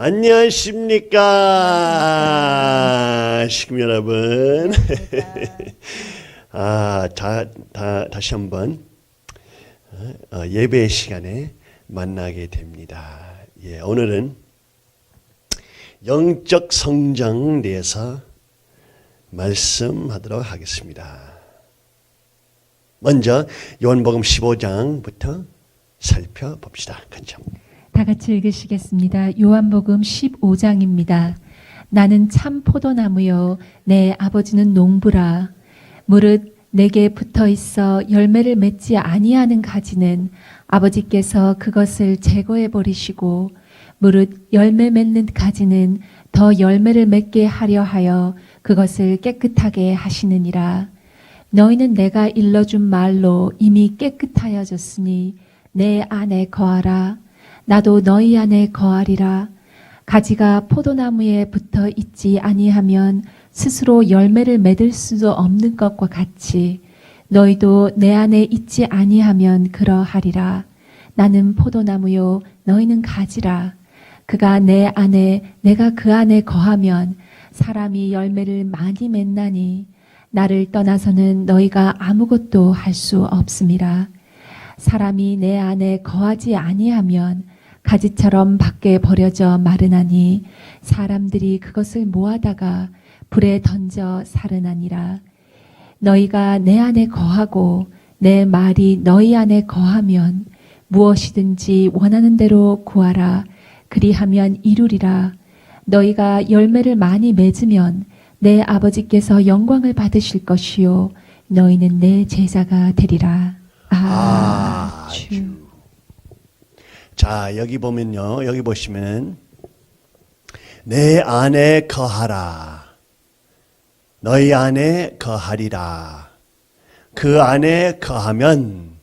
안녕하십니까, 식구 여러분. 다시 한번 예배 시간에 만나게 됩니다. 오늘은 영적 성장에 대해서 말씀하도록 하겠습니다. 먼저 요한복음 15장부터 살펴봅시다. 간청. 다 같이 읽으시겠습니다. 요한복음 15장입니다. 나는 참 포도나무요 내 아버지는 농부라. 무릇 내게 붙어 있어 열매를 맺지 아니하는 가지는 아버지께서 그것을 제거해 버리시고 무릇 열매 맺는 가지는 더 열매를 맺게 하려 하여 그것을 깨끗하게 하시느니라. 너희는 내가 일러준 말로 이미 깨끗하여졌으니 내 안에 거하라. 나도 너희 안에 거하리라. 가지가 포도나무에 붙어 있지 아니하면 스스로 열매를 맺을 수도 없는 것과 같이 너희도 내 안에 있지 아니하면 그러하리라. 나는 포도나무요 너희는 가지라. 그가 내 안에 내가 그 안에 거하면 사람이 열매를 많이 맺나니 나를 떠나서는 너희가 아무것도 할 수 없음이라. 사람이 내 안에 거하지 아니하면 가지처럼 밖에 버려져 마르나니 사람들이 그것을 모아다가 불에 던져 사르나니라. 너희가 내 안에 거하고 내 말이 너희 안에 거하면 무엇이든지 원하는 대로 구하라. 그리하면 이루리라. 너희가 열매를 많이 맺으면 내 아버지께서 영광을 받으실 것이요 너희는 내 제자가 되리라. 아주. 자, 여기 보면요. 여기 보시면 내 안에 거하라. 너희 안에 거하리라. 그 안에 거하면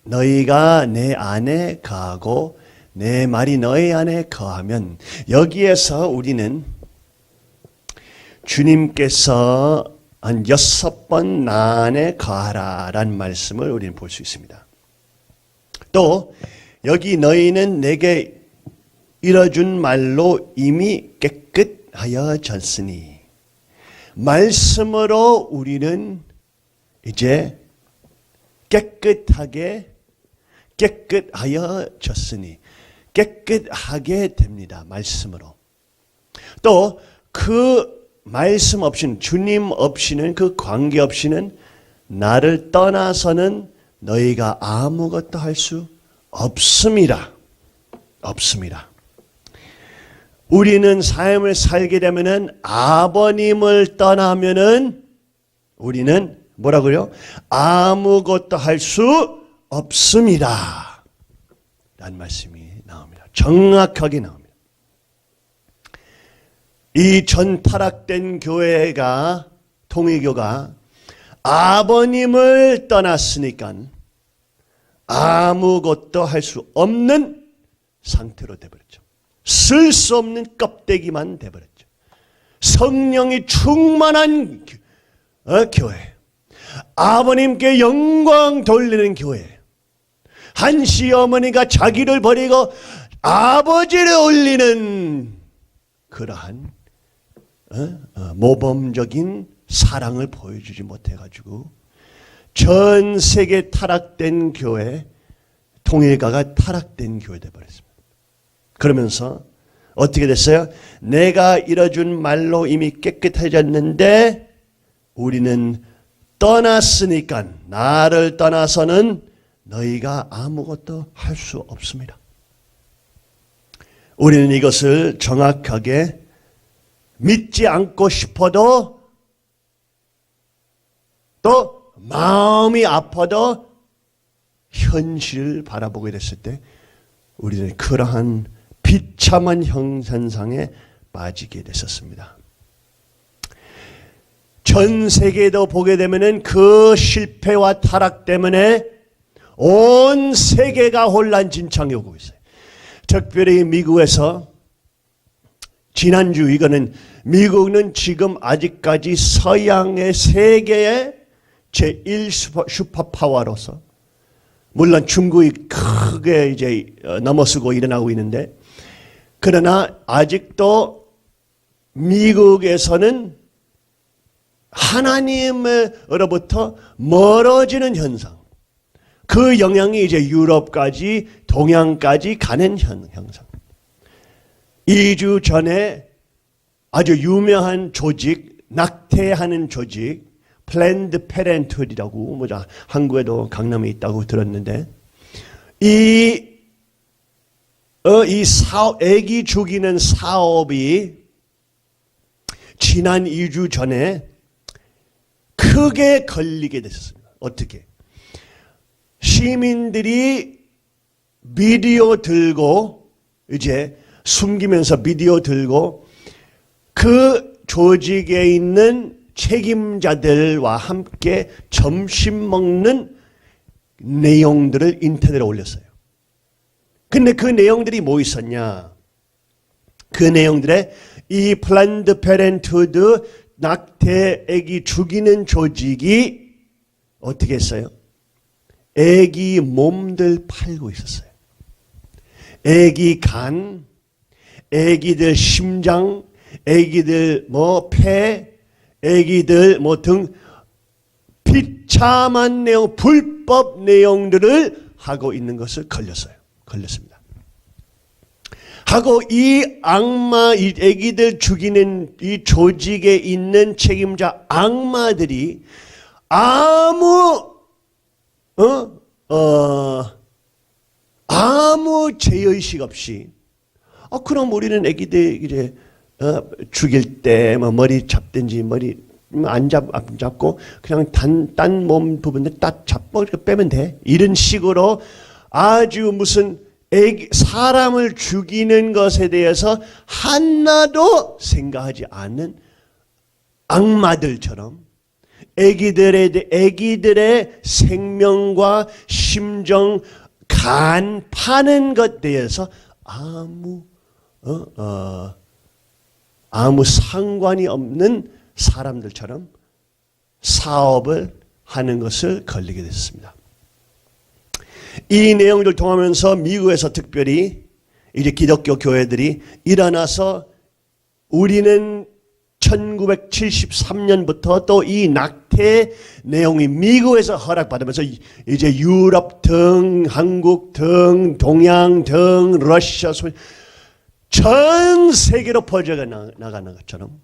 너희가 내 안에 거하고 내 말이 너희 안에 거하면 여기에서 우리는 주님께서 한 6번 나 안에 거하라 라는 말씀을 우리는 볼 수 있습니다. 또 여기 너희는 내게 이뤄준 말로 이미 깨끗하여졌으니 말씀으로 우리는 이제 깨끗하여졌으니 깨끗하게 됩니다. 말씀으로. 또 그 말씀 없이는 주님 없이는 그 관계 없이는 나를 떠나서는 너희가 아무것도 할 수 없습니다. 우리는 삶을 살게 되면은 아버님을 떠나면은 우리는 뭐라고요? 아무것도 할 수 없습니다. 라는 말씀이 나옵니다. 정확하게 나옵니다. 이 전 타락된 교회가 통일교가 아버님을 떠났으니까 아무것도 할 수 없는 상태로 되어버렸죠. 쓸 수 없는 껍데기만 되어버렸죠. 성령이 충만한 교회, 아버님께 영광 돌리는 교회, 한 시어머니가 자기를 버리고 아버지를 올리는 그러한 모범적인 사랑을 보여주지 못해가지고 전 세계 타락된 교회, 통일가가 타락된 교회 되어버렸습니다. 그러면서 어떻게 됐어요? 내가 이뤄준 말로 이미 깨끗해졌는데 우리는 떠났으니까 나를 떠나서는 너희가 아무것도 할 수 없습니다. 우리는 이것을 정확하게 믿지 않고 싶어도 또 마음이 아파도 현실을 바라보게 됐을 때 우리는 그러한 비참한 형상에 빠지게 됐었습니다. 전 세계도 보게 되면은 그 실패와 타락 때문에 온 세계가 혼란진창이 오고 있어요. 특별히 미국에서 지난주 이거는 미국은 지금 아직까지 서양의 세계의 제1 슈퍼파워로서 물론 중국이 크게 이제 넘어서고 일어나고 있는데 그러나 아직도 미국에서는 하나님으로부터 멀어지는 현상, 그 영향이 이제 유럽까지 동양까지 가는 형상. 2주 전에 아주 유명한 조직, 낙태하는 조직, 플랜드 페렌트훗이라고 뭐죠? 한국에도 강남에 있다고 들었는데 아기 죽이는 사업이 지난 2주 전에 크게 걸리게 됐습니다. 어떻게? 시민들이 비디오 들고 이제 숨기면서 비디오 들고 그 조직에 있는 책임자들과 함께 점심 먹는 내용들을 인터넷에 올렸어요. 근데 그 내용들이 뭐 있었냐? 그 내용들에 이 플랜드 페렌트후드 낙태 아기 죽이는 조직이 어떻게 했어요? 아기 몸들 팔고 있었어요. 아기 간, 아기들 심장, 아기들 폐, 아기들 등 비참한 내용, 불법 내용들을 하고 있는 것을 걸렸습니다. 하고 이 악마, 이 아기들 죽이는 이 조직에 있는 책임자 악마들이 아무 죄의식 없이 그럼 우리는 아기들 이제 죽일 때 머리 잡든지 머리 안 잡고 그냥 딴 몸 부분들 딱 잡고 이렇게 빼면 돼. 이런 식으로 아주 무슨 사람을 죽이는 것에 대해서 하나도 생각하지 않는 악마들처럼 아기들의 생명과 심정, 간 파는 것에 대해서 아무 상관이 없는 사람들처럼 사업을 하는 것을 걸리게 됐습니다. 이 내용을 통하면서 미국에서 특별히 이제 기독교 교회들이 일어나서 우리는 1973년부터 또 이 낙태 내용이 미국에서 허락받으면서 이제 유럽 등, 한국 등, 동양 등, 러시아, 전 세계로 퍼져 나가는 것처럼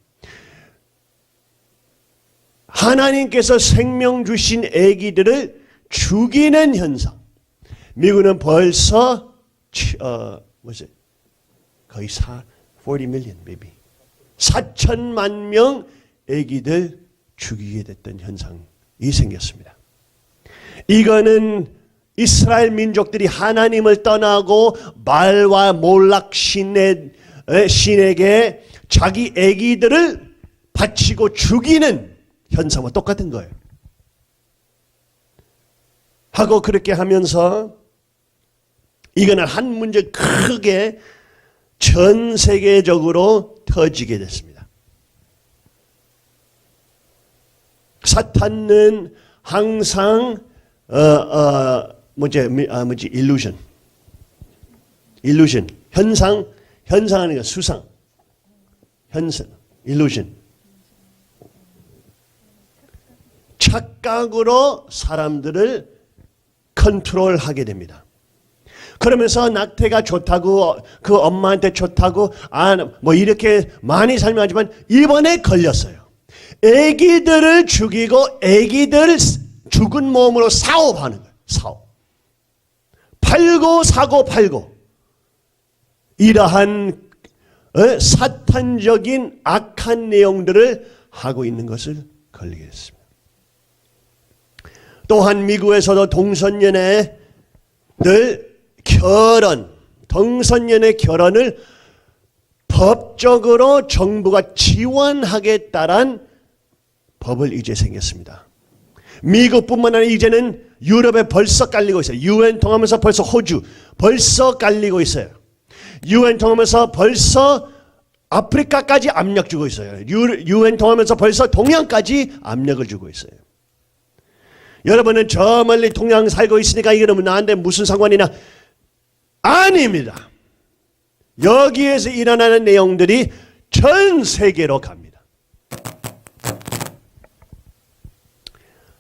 하나님께서 생명 주신 아기들을 죽이는 현상. 미국은 벌써 거의 40 million baby. 4천만 명 아기들 죽이게 됐던 현상이 생겼습니다. 이거는 이스라엘 민족들이 하나님을 떠나고 발과 몰락 신에게 자기 아기들을 바치고 죽이는 현상과 똑같은 거예요. 하고 그렇게 하면서 이거는 한 문제 크게 전 세계적으로 터지게 됐습니다. 사탄은 항상 illusion 현상하는 거 수상 현상 illusion 착각으로 사람들을 컨트롤하게 됩니다. 그러면서 낙태가 좋다고 그 엄마한테 좋다고 이렇게 많이 설명하지만 이번에 걸렸어요. 아기들을 죽이고 아기들 죽은 몸으로 사업하는 거예요. 사업. 팔고 이러한 사탄적인 악한 내용들을 하고 있는 것을 걸리게 됐습니다. 또한 미국에서도 동성연애 결혼을 법적으로 정부가 지원하겠다란 법을 이제 생겼습니다. 미국뿐만 아니라 이제는 유럽에 벌써 깔리고 있어요. UN 통하면서 벌써 호주 벌써 깔리고 있어요. UN 통하면서 벌써 아프리카까지 압력 주고 있어요. UN 통하면서 벌써 동양까지 압력을 주고 있어요. 여러분은 저 멀리 동양 살고 있으니까 이거는 나한테 무슨 상관이냐? 아닙니다. 여기에서 일어나는 내용들이 전 세계로 갑니다.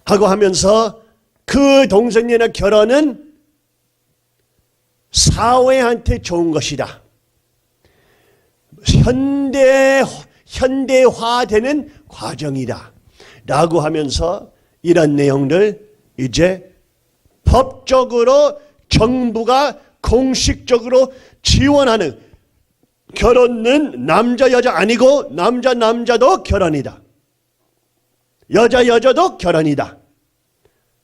하고 하면서 그 동성연애 결혼은 사회한테 좋은 것이다. 현대화되는 과정이다. 라고 하면서 이런 내용들 이제 법적으로 정부가 공식적으로 지원하는 결혼은 남자 여자 아니고 남자 남자도 결혼이다. 여자 여자도 결혼이다.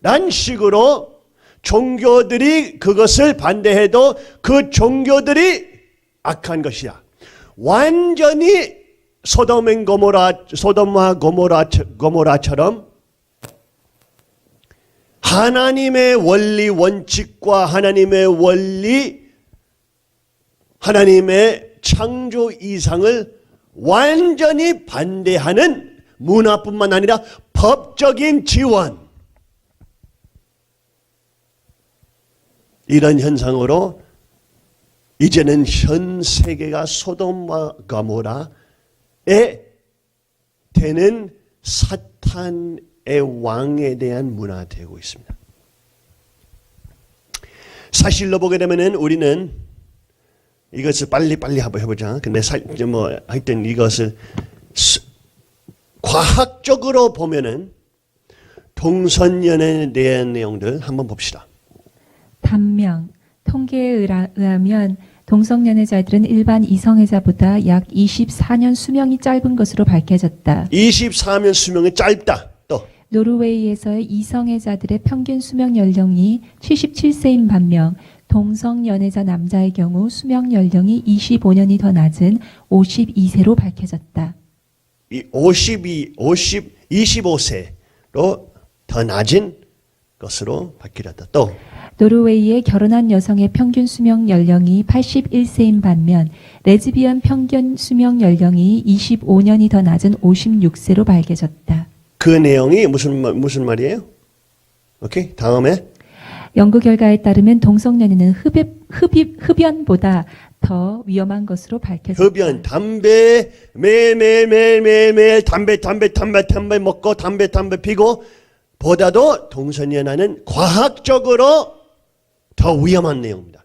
란 식으로 종교들이 그것을 반대해도 그 종교들이 악한 것이야. 완전히 소돔과 고모라처럼 하나님의 원리 원칙과 하나님의 원리, 하나님의 창조 이상을 완전히 반대하는 문화뿐만 아니라 법적인 지원, 이런 현상으로 이제는 현 세계가 소돔과 고모라에 되는 사탄의 왕에 대한 문화가 되고 있습니다. 사실로 보게 되면은 우리는 이것을 빨리 한번 해보자. 근데 하여튼 이것을 과학적으로 보면은 동성연애에 대한 내용들 한번 봅시다. 단명, 통계에 의하면 동성연애자들은 일반 이성애자보다 약 24년 수명이 짧은 것으로 밝혀졌다. 24년 수명이 짧다. 또 노르웨이에서의 이성애자들의 평균 수명 연령이 77세인 반면 동성연애자 남자의 경우 수명 연령이 25년이 더 낮은 52세로 밝혀졌다. 25세로 더 낮은 것으로 밝혀졌다. 또 노르웨이의 결혼한 여성의 평균 수명 연령이 81세인 반면 레즈비언 평균 수명 연령이 25년이 더 낮은 56세로 밝혀졌다. 그 내용이 무슨 말이에요? 오케이, 다음에 연구 결과에 따르면 동성연애는 흡연보다 더 위험한 것으로 밝혀졌다. 흡연, 담배 매일 담배 먹고 담배 피고 보다도 동성연애는 과학적으로 더 위험한 내용입니다.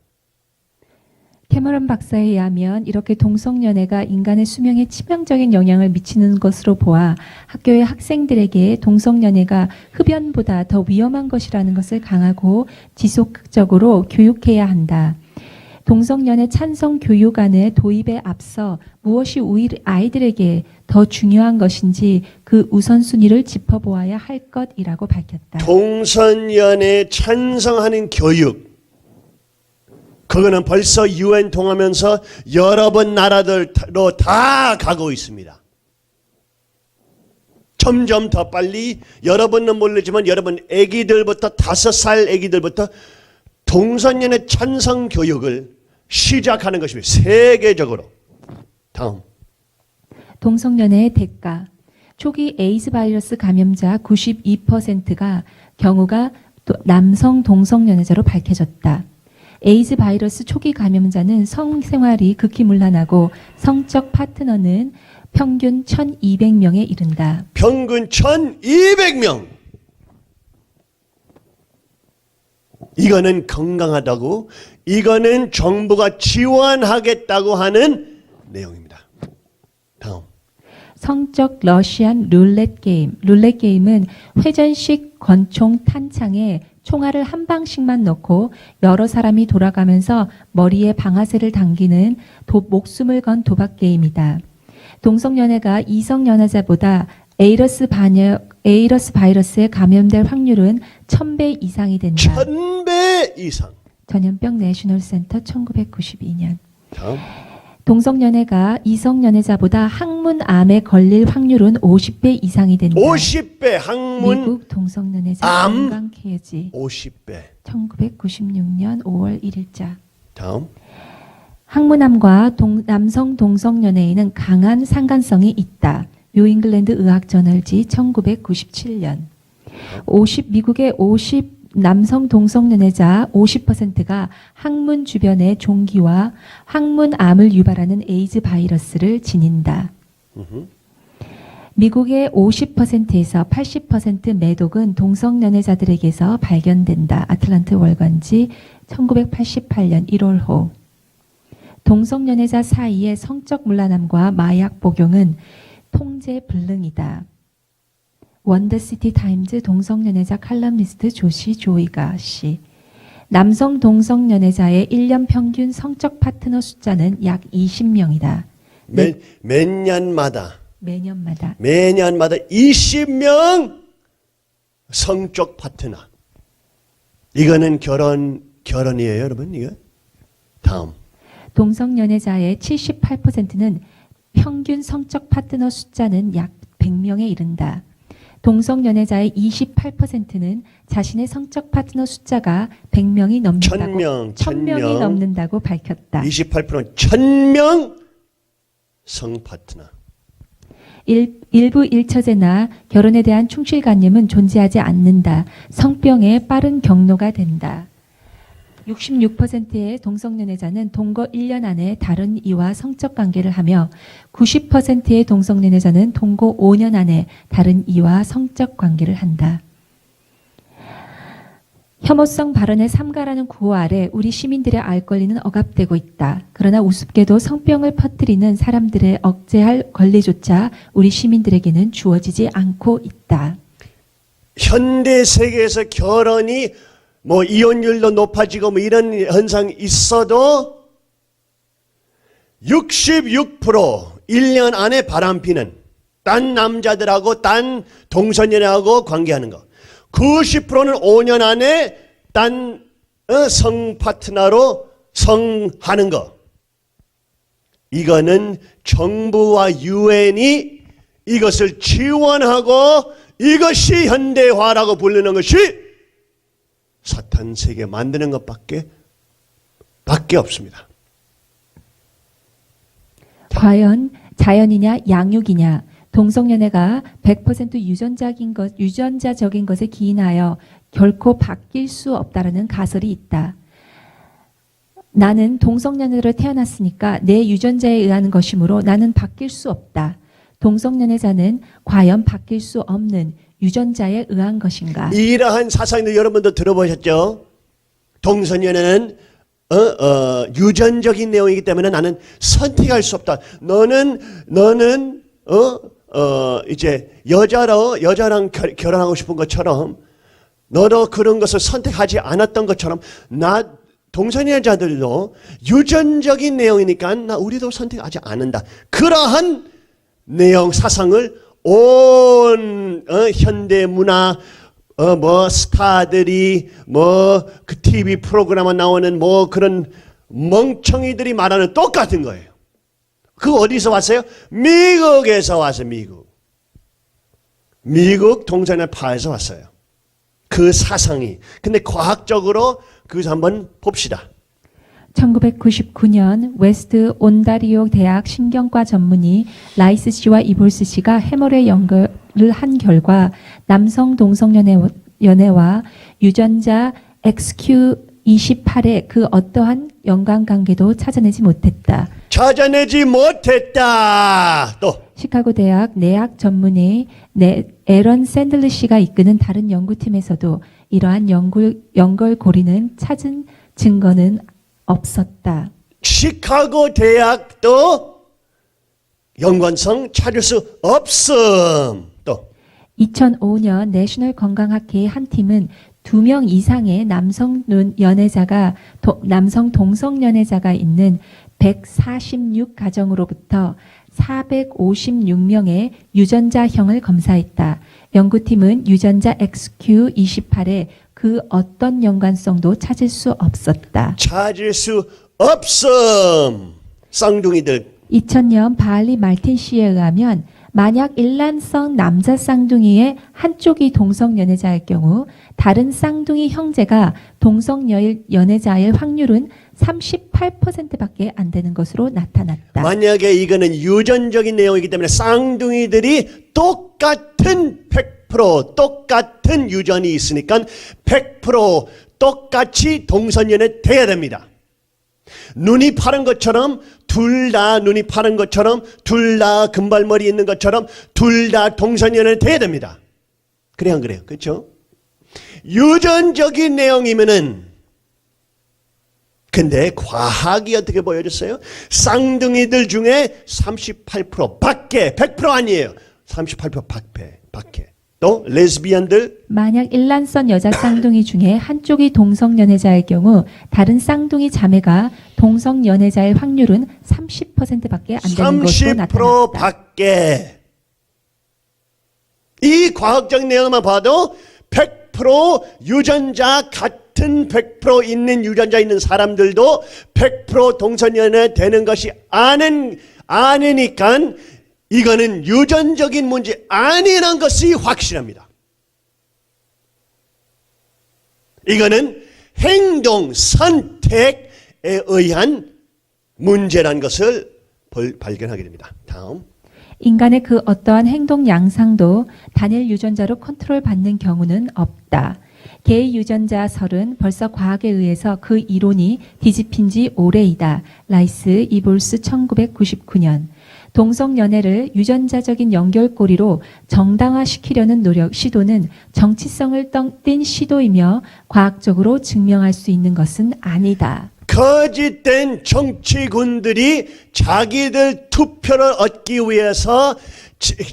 캐머런 박사에 의하면 이렇게 동성연애가 인간의 수명에 치명적인 영향을 미치는 것으로 보아 학교의 학생들에게 동성연애가 흡연보다 더 위험한 것이라는 것을 강하고 지속적으로 교육해야 한다. 동성연애 찬성 교육안의 도입에 앞서 무엇이 아이들에게 더 중요한 것인지 그 우선순위를 짚어보아야 할 것이라고 밝혔다. 동성연애 찬성하는 교육, 그거는 벌써 UN 통하면서 여러 번 나라들로 다 가고 있습니다. 점점 더 빨리, 여러분은 모르지만 여러분 애기들부터 5살 애기들부터 동성연애 찬성 교육을 시작하는 것입니다. 세계적으로. 다음. 동성연애의 대가. 초기 에이즈 바이러스 감염자 92%가 경우가 남성 동성연애자로 밝혀졌다. 에이즈 바이러스 초기 감염자는 성생활이 극히 문란하고 성적 파트너는 평균 1,200명에 이른다. 평균 1,200명. 이거는 건강하다고, 이거는 정부가 지원하겠다고 하는 내용입니다. 다음. 성적 러시안 룰렛 게임. 룰렛 게임은 회전식 권총 탄창에 총알을 한 방씩만 넣고 여러 사람이 돌아가면서 머리에 방아쇠를 당기는 목숨을 건 도박 게임이다. 동성연애가 이성연애자보다 에이러스 바이러스에 감염될 확률은 1000배 이상이 된다. 1000배 이상. 전염병 내셔널 센터 1992년. 다음. 동성연애가 이성연애자보다 항문암에 걸릴 확률은 50배 이상이 된다. 50배 항문 미국 동성연애자 암 건강 케어지 50배. 1996년 5월 1일자. 다음. 항문암과 남성 동성연애에는 강한 상관성이 있다. 뉴잉글랜드 의학저널지 1997년. 미국의 남성 동성연애자 50%가 항문 주변의 종기와 항문암을 유발하는 에이즈 바이러스를 지닌다. 미국의 50%에서 80% 매독은 동성연애자들에게서 발견된다. 아틀란트 월간지 1988년 1월호. 동성연애자 사이의 성적 문란함과 마약 복용은 통제 불능이다. 원더시티 타임즈 동성연애자 칼럼니스트 조시 조이가 씨. 남성 동성연애자의 1년 평균 성적 파트너 숫자는 약 20명이다. 몇 년마다 매년마다. 20명 성적 파트너. 이거는 결혼이에요, 여러분. 이거 다음. 동성연애자의 78%는 평균 성적 파트너 숫자는 약 100명에 이른다. 동성연애자의 28%는 자신의 성적 파트너 숫자가 100명이 넘는다고 1000명이 넘는다고 밝혔다. 28%는 1000명 성 파트너. 일부 일처제나 결혼에 대한 충실관념은 존재하지 않는다. 성병의 빠른 경로가 된다. 66%의 동성연애자는 동거 1년 안에 다른 이와 성적 관계를 하며 90%의 동성연애자는 동거 5년 안에 다른 이와 성적 관계를 한다. 혐오성 발언의 삼가라는 구호 아래 우리 시민들의 알 권리는 억압되고 있다. 그러나 우습게도 성병을 퍼뜨리는 사람들의 억제할 권리조차 우리 시민들에게는 주어지지 않고 있다. 현대 세계에서 결혼이 뭐 이혼율도 높아지고 뭐 이런 현상이 있어도 66% 1년 안에 바람피는 딴 남자들하고 딴 동성연애하고 관계하는 거. 90%는 5년 안에 딴 성 파트너로 성하는 거. 이거는 정부와 유엔이 이것을 지원하고 이것이 현대화라고 부르는 것이 사탄 세계 만드는 것밖에 없습니다. 과연 자연이냐 양육이냐 동성연애가 100% 유전자적인 것에 기인하여 결코 바뀔 수 없다라는 가설이 있다. 나는 동성연애로 태어났으니까 내 유전자에 의한 것이므로 나는 바뀔 수 없다. 동성연애자는 과연 바뀔 수 없는 유전자에 의한 것인가? 이러한 사상도 여러분도 들어보셨죠? 동성연애는 유전적인 내용이기 때문에 나는 선택할 수 없다. 너는 이제 여자랑 결혼하고 싶은 것처럼 너도 그런 것을 선택하지 않았던 것처럼 동성애자들도 유전적인 내용이니까 우리도 선택하지 않는다. 그러한 내용 사상을 온 현대 문화 뭐 스타들이 뭐 그 TV 프로그램에 나오는 뭐 그런 멍청이들이 말하는 똑같은 거예요. 그 어디서 왔어요? 미국에서 왔어요. 미국 동성애파에서 왔어요. 그 사상이. 근데 과학적으로 그것을 한번 봅시다. 1999년 웨스트 온다리오 대학 신경과 전문의 라이스 씨와 이볼스 씨가 해머레 연구를 한 결과 남성 동성연애와 유전자 XQ28의 그 어떠한 연관관계도 찾아내지 못했다. 또 시카고 대학 내학 전문의 에런 샌들리 씨가 이끄는 다른 연구팀에서도 이러한 연결고리는 찾은 증거는 없었다. 시카고 대학도 연관성 찾을 수 없음. 또 2005년 내셔널 건강학회의 한 팀은 2명 이상의 남성 동성연애자가 있는 146가정으로부터 456명의 유전자형을 검사했다. 연구팀은 유전자 XQ28의 그 어떤 연관성도 찾을 수 없었다. 찾을 수 없음. 쌍둥이들. 2000년 바알리 말틴 씨에 의하면 만약 일란성 남자 쌍둥이의 한쪽이 동성연애자일 경우 다른 쌍둥이 형제가 동성연애자일 확률은 38%밖에 안 되는 것으로 나타났다. 만약에 이거는 유전적인 내용이기 때문에 쌍둥이들이 똑같은 100% 똑같은 유전이 있으니까 100% 똑같이 동성연애 돼야 됩니다. 눈이 파란 것처럼 둘 다 눈이 파란 것처럼 둘 다 금발머리 있는 것처럼 둘 다 동성연애 돼야 됩니다. 그래 안 그래요? 그렇죠? 유전적인 내용이면은 근데 과학이 어떻게 보여줬어요? 쌍둥이들 중에 38% 밖에 100% 아니에요. 38% 밖에. 또 레즈비언들 만약 일란성 여자 쌍둥이 중에 한쪽이 동성연애자일 경우 다른 쌍둥이 자매가 동성연애자일 확률은 30%밖에 안 되는 것으로 30% 나타났다. 밖에. 이 과학적 내용만 봐도 100% 유전자 같은 100% 있는 유전자 있는 사람들도 100% 동성연애 되는 것이 아니니까 이거는 유전적인 문제 아니라는 것이 확실합니다. 이거는 행동 선택에 의한 문제라는 것을 발견하게 됩니다. 다음. 인간의 그 어떠한 행동 양상도 단일 유전자로 컨트롤 받는 경우는 없다. 개의 유전자설은 벌써 과학에 의해서 그 이론이 뒤집힌 지 오래이다. 라이스 이볼스 1999년. 동성연애를 유전자적인 연결고리로 정당화시키려는 시도는 정치성을 띈 시도이며 과학적으로 증명할 수 있는 것은 아니다. 거짓된 정치군들이 자기들 투표를 얻기 위해서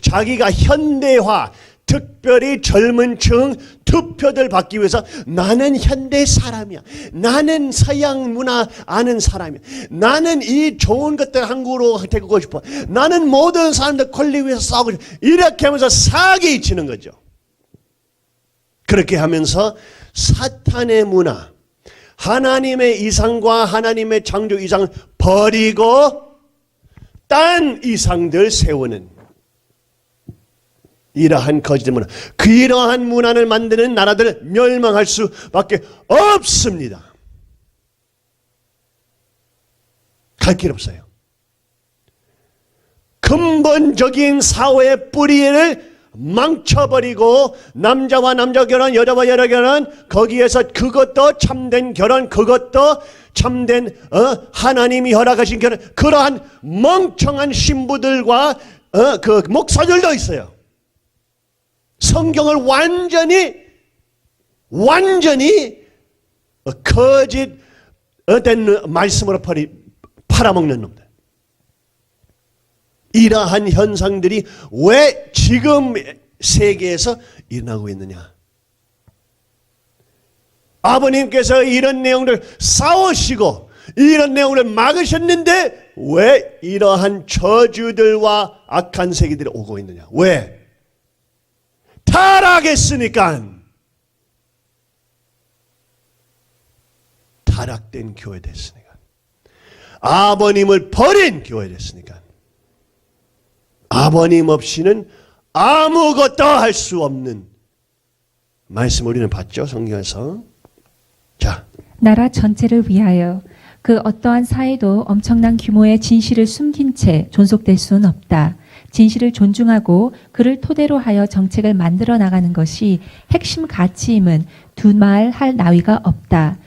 자기가 현대화, 특별히 젊은 층 투표들 받기 위해서 나는 현대 사람이야. 나는 서양 문화 아는 사람이야. 나는 이 좋은 것들 한국으로 데리고 싶어. 나는 모든 사람들 권리 위해서 싸우고 싶어. 이렇게 하면서 사기 치는 거죠. 그렇게 하면서 사탄의 문화, 하나님의 이상과 하나님의 창조 이상을 버리고 딴 이상들 세우는 이러한 거짓 문화, 그러한 문화를 만드는 나라들을 멸망할 수밖에 없습니다. 갈 길 없어요. 근본적인 사회의 뿌리를 망쳐버리고 남자와 남자 결혼, 여자와 여자 결혼, 거기에서 그것도 참된 결혼, 그것도 참된 하나님이 허락하신 결혼, 그러한 멍청한 신부들과 그 목사들도 있어요. 성경을 완전히 거짓된 말씀으로 팔아먹는 놈들. 이러한 현상들이 왜 지금 세계에서 일어나고 있느냐? 아버님께서 이런 내용을 싸우시고 이런 내용을 막으셨는데 왜 이러한 저주들과 악한 세계들이 오고 있느냐? 왜? 타락했으니까. 타락된 교회 됐으니까. 아버님을 버린 교회 됐으니까. 아버님 없이는 아무것도 할 수 없는 말씀 우리는 봤죠, 성경에서. 자, 나라 전체를 위하여 그 어떠한 사회도 엄청난 규모의 진실을 숨긴 채 존속될 수는 없다. 진실을 존중하고 그를 토대로 하여 정책을 만들어 나가는 것이 핵심 가치임은 두말할 나위가 없다.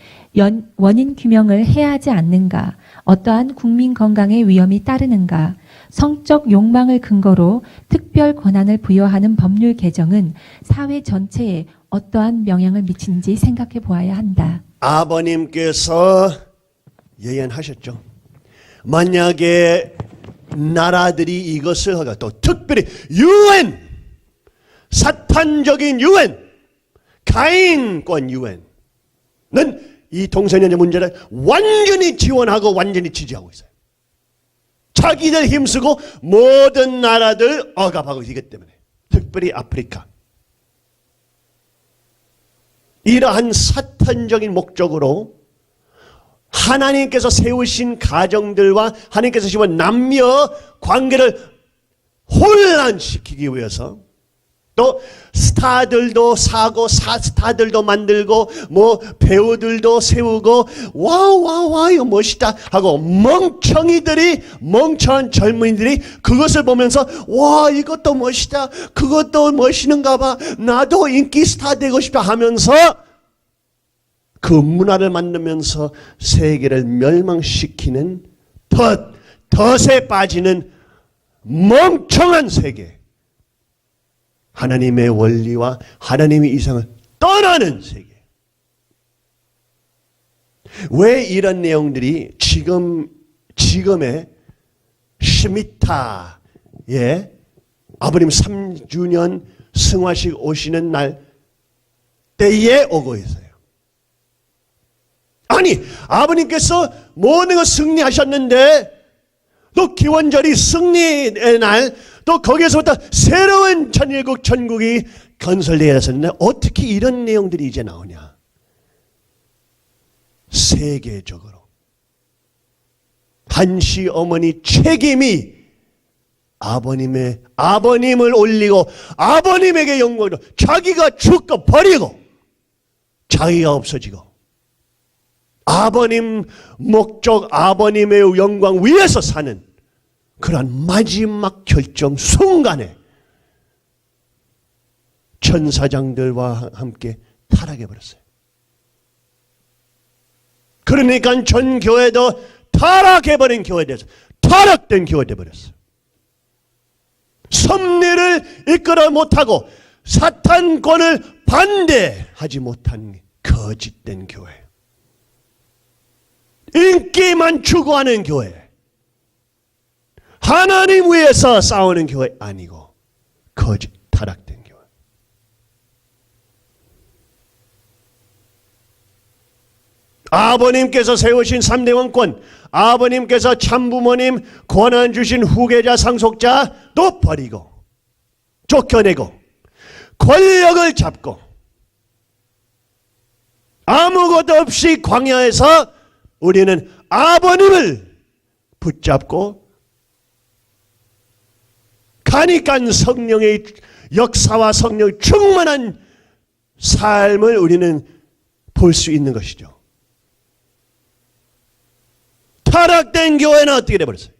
원인 규명을 해야 하지 않는가? 어떠한 국민 건강에 위험이 따르는가? 성적 욕망을 근거로 특별 권한을 부여하는 법률 개정은 사회 전체에 어떠한 영향을 미치는지 생각해 보아야 한다. 아버님께서 예언하셨죠. 만약에 나라들이 이것을 하고 또 특별히 유엔, 사탄적인 유엔, 가인권 유엔은 이 동성연애 문제를 완전히 지원하고 완전히 지지하고 있어요. 자기들 힘쓰고 모든 나라들 억압하고 있기 때문에. 특별히 아프리카. 이러한 사탄적인 목적으로 하나님께서 세우신 가정들과 하나님께서 세운 남녀 관계를 혼란시키기 위해서 또 스타들도 사고 스타들도 만들고 뭐 배우들도 세우고 와와와 이거 멋있다 하고 멍청한 젊은이들이 그것을 보면서 와 이것도 멋있다 그것도 멋있는가 봐 나도 인기 스타 되고 싶다 하면서 그 문화를 만들면서 세계를 멸망시키는 덫에 빠지는 멍청한 세계, 하나님의 원리와 하나님의 이상을 떠나는 세계. 왜 이런 내용들이 지금의 시미타의 아버님 3주년 승화식 오시는 날 때에 오고 있어요. 아니 아버님께서 모든 걸 승리하셨는데 또 기원절이 승리의 날 또 거기에서부터 새로운 천일국 천국이 건설되어야 했었는데 어떻게 이런 내용들이 이제 나오냐. 세계적으로 한시 어머니 책임이 아버님을 올리고 아버님에게 영광을 자기가 죽고 버리고 자기가 없어지고 아버님 목적 아버님의 영광 위에서 사는 그러한 마지막 결정 순간에 천사장들과 함께 타락해버렸어요. 그러니까 전 교회도 타락해버린 교회 돼서 타락된 교회 돼버렸어요. 섭리를 이끌어 못하고 사탄권을 반대하지 못한 거짓된 교회. 인기만 추구하는 교회. 하나님 위해서 싸우는 교회 아니고 거짓 타락된 교회. 아버님께서 세우신 3대 왕권, 아버님께서 참부모님 권한 주신 후계자 상속자도 버리고 쫓겨내고 권력을 잡고 아무것도 없이 광야에서 우리는 아버님을 붙잡고 가니까 성령의 역사와 성령 충만한 삶을 우리는 볼 수 있는 것이죠. 타락된 교회는 어떻게 돼버렸어요?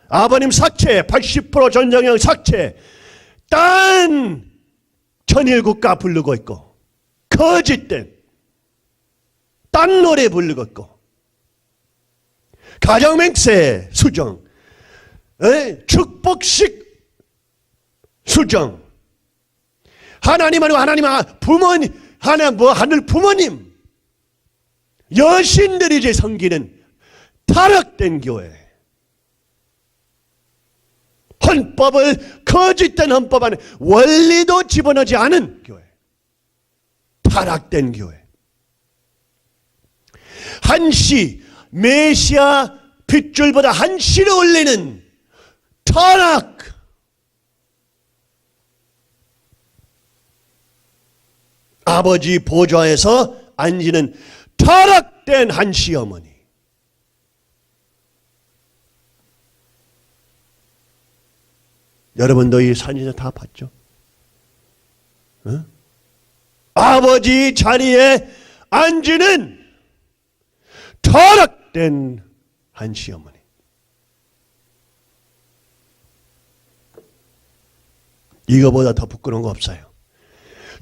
아버님 삭제, 80% 전정형 삭제, 딴 천일국가 부르고 있고 거짓된 딴 노래 부르고 있고 가정맹세 수정, 축복식 수정, 하나님 아니고 하나님 부모님, 하늘 부모님, 여신들이 이제 섬기는 타락된 교회. 헌법을 거짓된 헌법 안에 원리도 집어넣지 않은 교회. 타락된 교회. 한시, 메시아 핏줄보다 한시를 올리는 타락. 아버지 보좌에서 앉는 타락된 한시 어머니. 여러분도 이 사진을 다 봤죠? 어? 아버지 자리에 앉는 타락된 한시 어머니. 이거보다 더 부끄러운 거 없어요.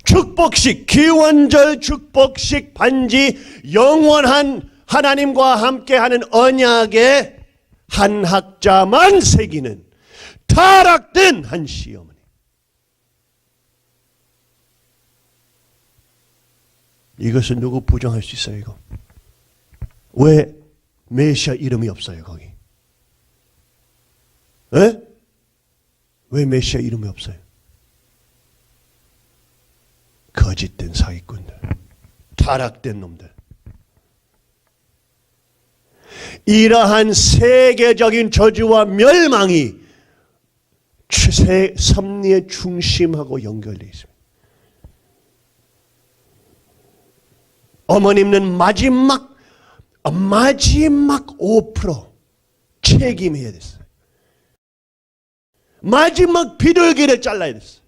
축복식, 기원절 축복식 반지 영원한 하나님과 함께하는 언약의 한 학자만 새기는 타락된 한시 어머니. 이것은 누구 부정할 수 있어요, 이거? 왜 메시아 이름이 없어요, 거기? 에? 왜 메시아 이름이 없어요? 거짓된 사기꾼들, 타락된 놈들. 이러한 세계적인 저주와 멸망이 섭리의 중심하고 연결되어 있습니다. 어머님은 마지막 5% 책임해야 됐어요. 마지막 비둘기를 잘라야 됐어요.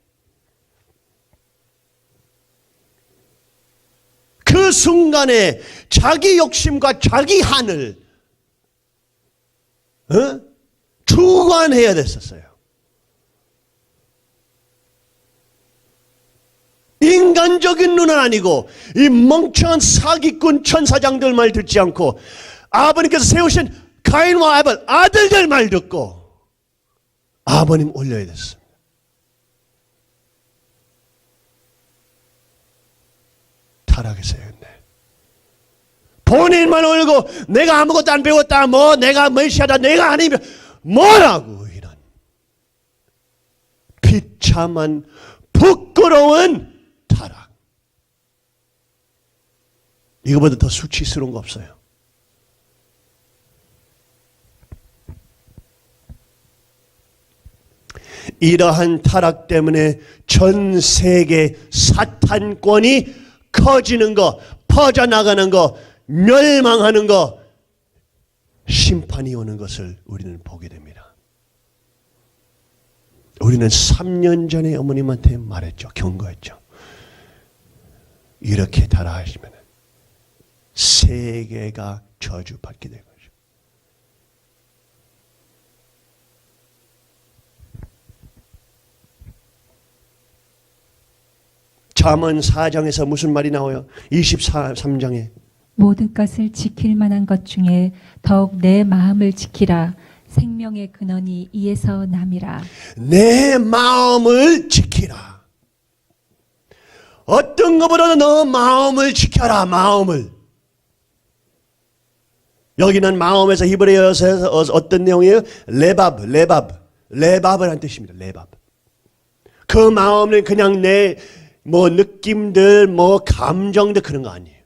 그 순간에 자기 욕심과 자기 한을 주관해야 됐었어요. 인간적인 눈은 아니고 이 멍청한 사기꾼 천사장들 말 듣지 않고 아버님께서 세우신 가인과 아벨 아들들 말 듣고 아버님 올려야 됐습니다. 타락했어요. 본인만 울고 내가 아무것도 안 배웠다, 뭐 내가 메시아다, 내가 아니면 뭐라고, 이런 비참한 부끄러운 타락. 이거보다 더 수치스러운 거 없어요. 이러한 타락 때문에 전 세계 사탄권이 커지는 거, 퍼져나가는 거, 멸망하는 거, 심판이 오는 것을 우리는 보게 됩니다. 우리는 3년 전에 어머님한테 말했죠. 경고했죠. 이렇게 타락하시면 세계가 저주받게 될 것이죠. 잠언 4장에서 무슨 말이 나와요? 23장에 모든 것을 지킬 만한 것 중에 더욱 내 마음을 지키라. 생명의 근원이 이에서 남이라. 내 마음을 지키라. 어떤 것보다도 너 마음을 지켜라. 마음을. 여기는 마음에서 히브리어에서 어떤 내용이에요? 레밥을 한 뜻입니다. 레밥. 그 마음은 그냥 내 느낌들, 감정들 그런 거 아니에요.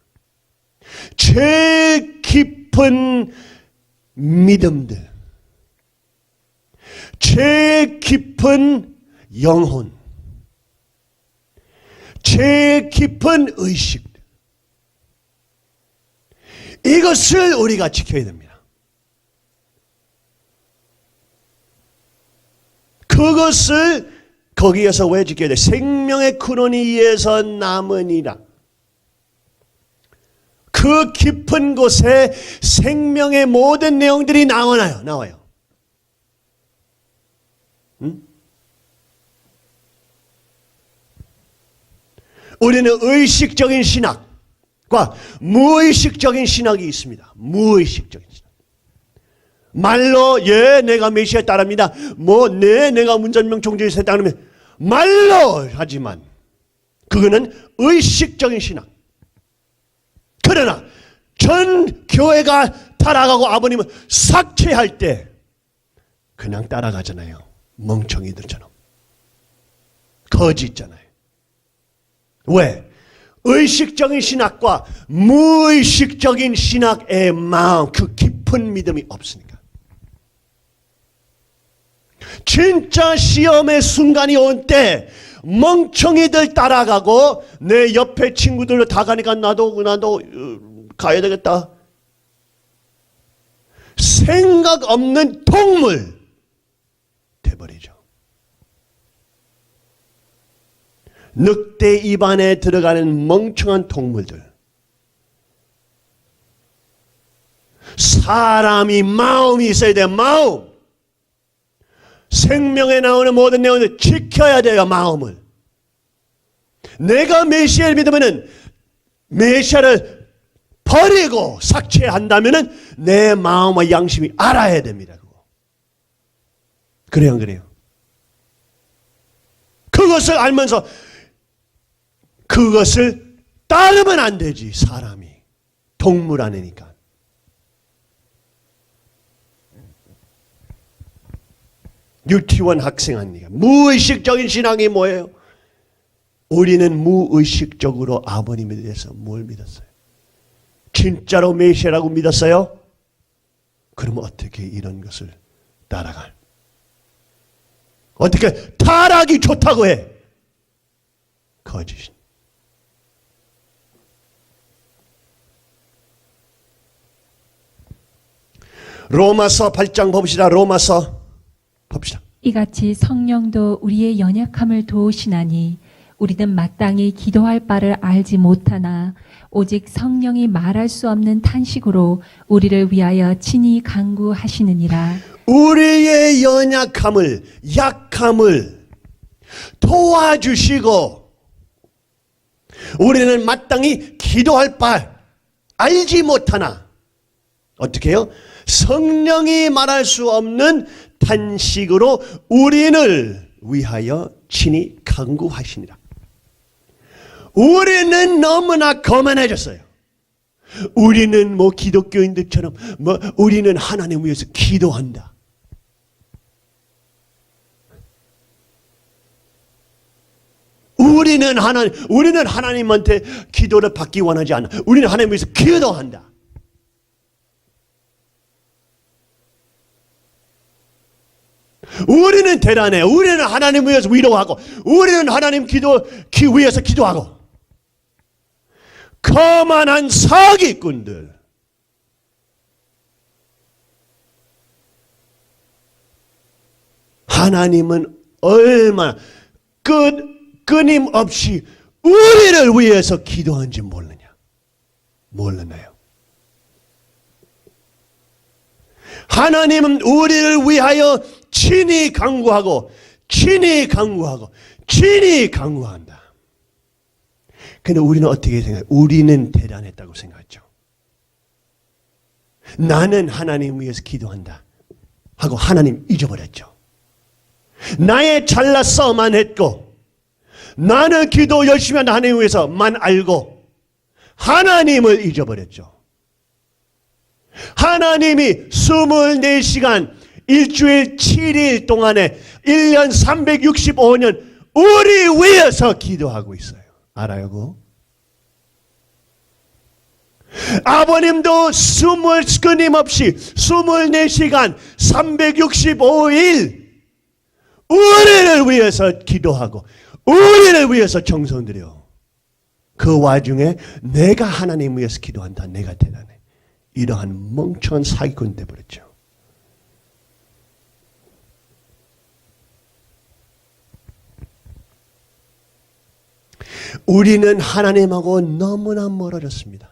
제일 깊은 믿음들, 제일 깊은 영혼, 제일 깊은 의식, 이것을 우리가 지켜야 됩니다. 그것을 거기에서 왜 지켜야 돼? 생명의 근원이 이에서 남으니라. 그 깊은 곳에 생명의 모든 내용들이 나와요. 응? 우리는 의식적인 신학과 무의식적인 신학이 있습니다. 무의식적인 신학. 말로 내가 메시아에 따릅니다. 내가 문전명 종교에 따르면 말로 하지만 그거는 의식적인 신학. 그러나 전 교회가 따라가고 아버님은 삭제할 때 그냥 따라가잖아요. 멍청이들처럼. 거지 있잖아요. 왜? 의식적인 신학과 무의식적인 신학의 마음, 그 깊은 믿음이 없으니까. 진짜 시험의 순간이 온 때 멍청이들 따라가고 내 옆에 친구들도 다 가니까 나도 가야 되겠다. 생각 없는 동물 돼버리죠. 늑대 입안에 들어가는 멍청한 동물들. 사람이 마음이 있어야 돼요. 마음. 생명에 나오는 모든 내용을 지켜야 돼요. 마음을. 내가 메시아를 믿으면은 메시아를 버리고 삭제한다면은 내 마음과 양심이 알아야 됩니다. 그거. 그래요, 안 그래요? 그것을 알면서 그것을 따르면 안 되지. 사람이 동물 아니니까. 유치원 학생 아니에요. 무의식적인 신앙이 뭐예요? 우리는 무의식적으로 아버님에 대해서 뭘 믿었어요? 진짜로 메시아라고 믿었어요? 그러면 어떻게 이런 것을 따라갈? 어떻게 타락이 좋다고 해? 거짓. 로마서 8장 봅시다. 로마서 봅시다. 이같이 성령도 우리의 연약함을 도우시나니 우리는 마땅히 기도할 바를 알지 못하나 오직 성령이 말할 수 없는 탄식으로 우리를 위하여 친히 간구하시느니라. 우리의 연약함을, 약함을 도와주시고 우리는 마땅히 기도할 바 알지 못하나 어떻게 해요? 성령이 말할 수 없는 탄식으로 우리를 위하여 친히 간구하시니라. 우리는 너무나 거만해졌어요. 우리는 뭐 기독교인들처럼 우리는 하나님 위해서 기도한다. 우리는 하나님한테 기도를 받기 원하지 않아. 우리는 하나님 위해서 기도한다. 우리는 대단해. 우리는 하나님 위해서 위로하고, 우리는 하나님 위해서 기도하고. 거만한 사기꾼들. 하나님은 얼마나 끊임없이 우리를 위해서 기도하는지 몰랐나요? 하나님은 우리를 위하여 친히 간구한다. 근데 우리는 어떻게 생각해요? 우리는 대단했다고 생각하죠. 나는 하나님 위해서 기도한다 하고 하나님 잊어버렸죠. 나의 잘났어만 했고 나는 기도 열심히 한다 하나님 위해서만 알고 하나님을 잊어버렸죠. 하나님이 24시간 일주일 7일 동안에 1년 365년 우리 위해서 기도하고 있어요. 알아요? 아버님도 끊임없이 24시간 365일 우리를 위해서 기도하고 우리를 위해서 정성 들여. 그 와중에 내가 하나님 위해서 기도한다. 내가 대단해. 이러한 멍청한 사기꾼 돼버렸죠. 우리는 하나님하고 너무나 멀어졌습니다.